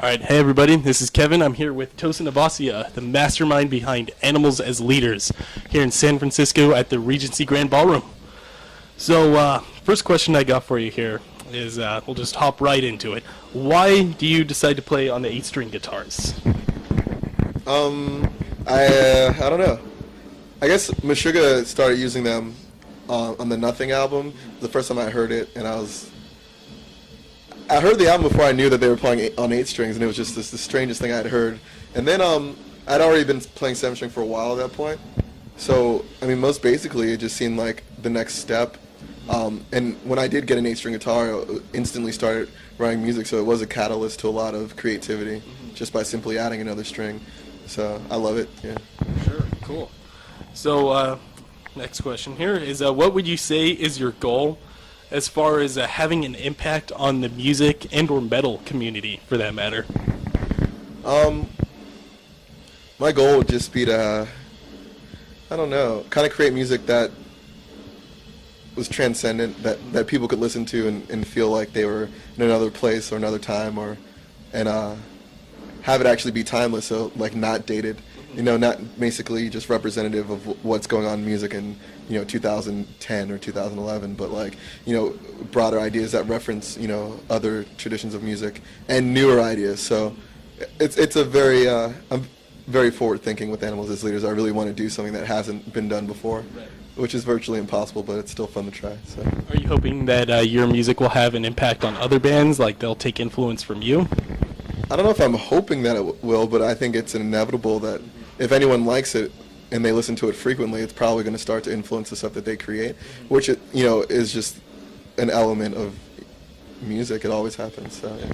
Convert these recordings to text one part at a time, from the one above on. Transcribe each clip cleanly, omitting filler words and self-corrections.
All right, hey everybody, this is Kevin. I'm here with Tosin Abasi, the mastermind behind Animals as Leaders, here in San Francisco at the Regency Grand Ballroom. So, first question I got for you here is, we'll just hop right into it. Why do you decide to play on the 8-string guitars? I don't know. I guess Meshuggah started using them on the Nothing album. The first time I heard it, and I heard the album before I knew that they were playing on 8 strings, and it was just the strangest thing I'd heard. And then I'd already been playing 7 string for a while at that point. So, I mean, most basically, it just seemed like the next step. And when I did get an 8-string guitar, I instantly started writing music, so it was a catalyst to a lot of creativity just by simply adding another string. So I love it, yeah. Sure, cool. So, next question here is, what would you say is your goal as far as having an impact on the music and or metal community, for that matter? My goal would just be to, I don't know, kind of create music that was transcendent, that people could listen to and feel like they were in another place or another time, and have it actually be timeless, so like not dated, not basically just representative of what's going on in music in 2010 or 2011, but like broader ideas that reference other traditions of music and newer ideas. So it's a very I'm very forward thinking with Animals as Leaders. I really want to do something that hasn't been done before. Right. Which is virtually impossible, but it's still fun to try. So. Are you hoping that your music will have an impact on other bands, like they'll take influence from you? I don't know if I'm hoping that it will, but I think it's inevitable that if anyone likes it and they listen to it frequently, it's probably going to start to influence the stuff that they create, which is just an element of music. It always happens. So, yeah.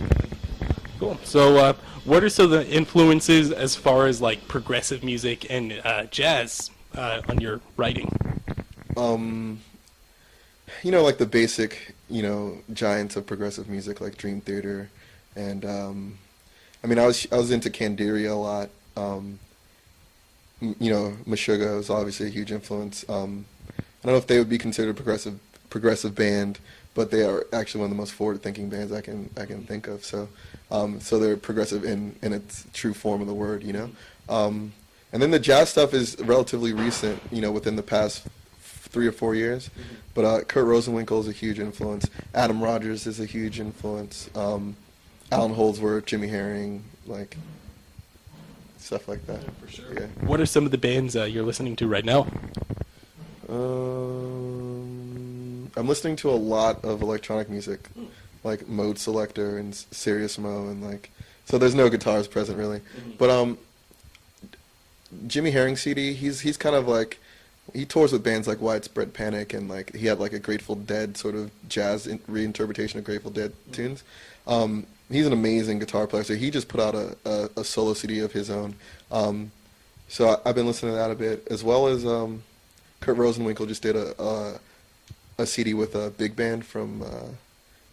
Cool. So, what are some of the influences as far as like progressive music and jazz on your writing? Like the basic, giants of progressive music like Dream Theater, and I was into Candiria a lot. Meshuggah was obviously a huge influence. I don't know if they would be considered a progressive band, but they are actually one of the most forward-thinking bands I can think of. So, so they're progressive in its true form of the word, And then the jazz stuff is relatively recent, within the past 3 or 4 years. But Kurt Rosenwinkel is a huge influence. Adam Rogers is a huge influence. Alan Holdsworth, Jimmy Herring, like stuff like that. Yeah, for sure. Yeah. What are some of the bands you're listening to right now? I'm listening to a lot of electronic music, like Mode Selector and Serious Mo, and so there's no guitars present really. But Jimmy Herring CD, he's kind of like, he tours with bands like Widespread Panic, and he had like a Grateful Dead sort of jazz reinterpretation of Grateful Dead tunes. He's an amazing guitar player, so he just put out a solo CD of his own. So I've been listening to that a bit, as well as Kurt Rosenwinkel just did a CD with a big band from,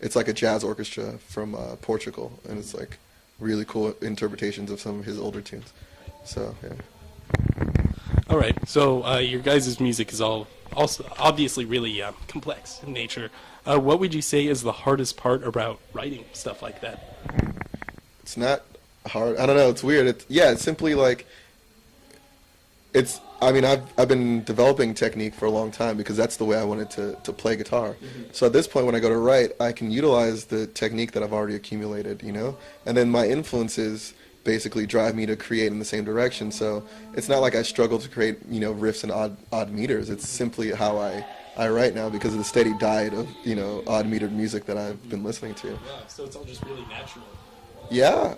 it's like a jazz orchestra from Portugal, and it's like really cool interpretations of some of his older tunes. So, yeah. All right, so your guys' music is also obviously really complex in nature. What would you say is the hardest part about writing stuff like that? It's not hard. I don't know. It's weird. It's simply like, I've been developing technique for a long time because that's the way I wanted to play guitar. So at this point, when I go to write, I can utilize the technique that I've already accumulated, and then my influences basically drive me to create in the same direction. So it's not like I struggle to create, riffs and odd meters. It's simply how I write now because of the steady diet of, odd metered music that I've been listening to. Yeah, so it's all just really natural. Yeah,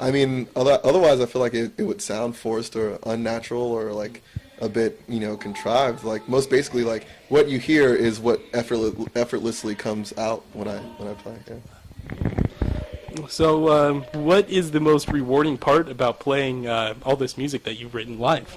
otherwise I feel like it would sound forced or unnatural or like a bit, contrived. Like most basically, like what you hear is what effortlessly comes out when I play. Yeah. So, what is the most rewarding part about playing all this music that you've written live?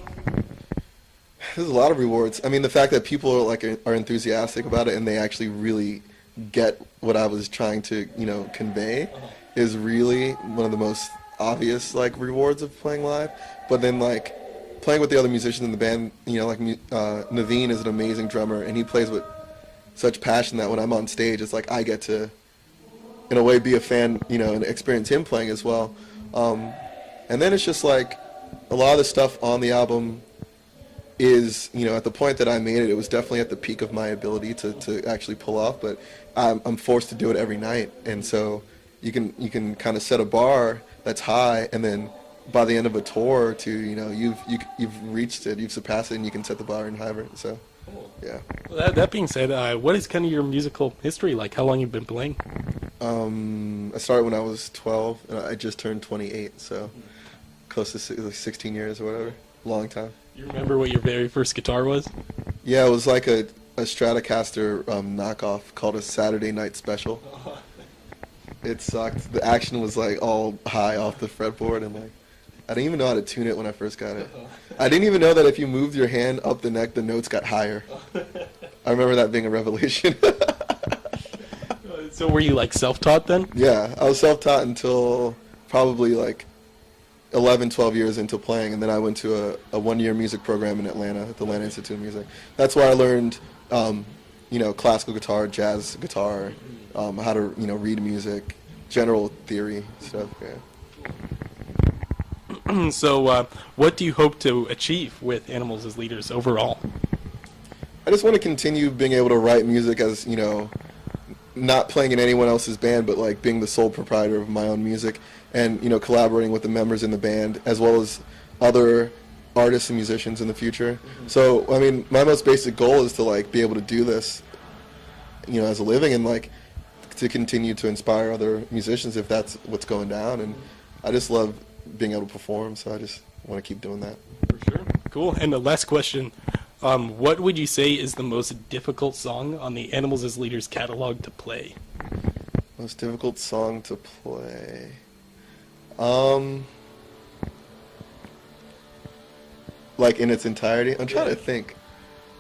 There's a lot of rewards. The fact that people are enthusiastic about it and they actually really get what I was trying to, convey is really one of the most obvious rewards of playing live. But then playing with the other musicians in the band, Naveen is an amazing drummer and he plays with such passion that when I'm on stage, it's like I get to, in a way, be a fan, and experience him playing as well. And then it's just like a lot of the stuff on the album is, at the point that I made it, it was definitely at the peak of my ability to actually pull off, but I'm forced to do it every night. And so you can kind of set a bar that's high, and then by the end of a tour or two, you've reached it, you've surpassed it, and you can set the bar in higher. So, yeah. Well, that being said, what is kind of your musical history like? How long you've been playing? I started when I was 12, and I just turned 28, so close to 16 years or whatever. Long time. You remember what your very first guitar was? Yeah, it was like a Stratocaster knockoff called a Saturday Night Special. It sucked. The action was like all high off the fretboard, and like I didn't even know how to tune it when I first got it. I didn't even know that if you moved your hand up the neck, the notes got higher. I remember that being a revelation. So were you like self-taught then? Yeah, I was self-taught until probably like 11, 12 years into playing, and then I went to a one-year music program in Atlanta at the Atlanta Institute of Music. That's where I learned, classical guitar, jazz guitar, how to, read music, general theory stuff. Yeah. So, what do you hope to achieve with Animals as Leaders overall? I just want to continue being able to write music as, not playing in anyone else's band, but like being the sole proprietor of my own music, and collaborating with the members in the band as well as other artists and musicians in the future. So I mean, my most basic goal is to like be able to do this, as a living, and like to continue to inspire other musicians if that's what's going down. And I just love being able to perform, so I just want to keep doing that. For sure. Cool. And the last question. What would you say is the most difficult song on the Animals as Leaders catalog to play? Most difficult song to play? Like in its entirety? I'm trying to think.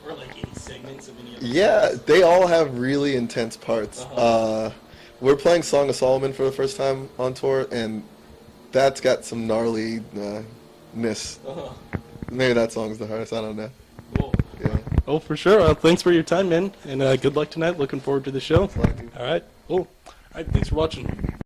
Or like any segments of any other Yeah, songs? they all have really intense parts. We're playing Song of Solomon for the first time on tour, and that's got some gnarly-ness. Maybe that song's the hardest, I don't know. Cool. Yeah. Oh, for sure. Thanks for your time, man. And good luck tonight. Looking forward to the show. Thank you. All right. Cool. All right. Thanks for watching.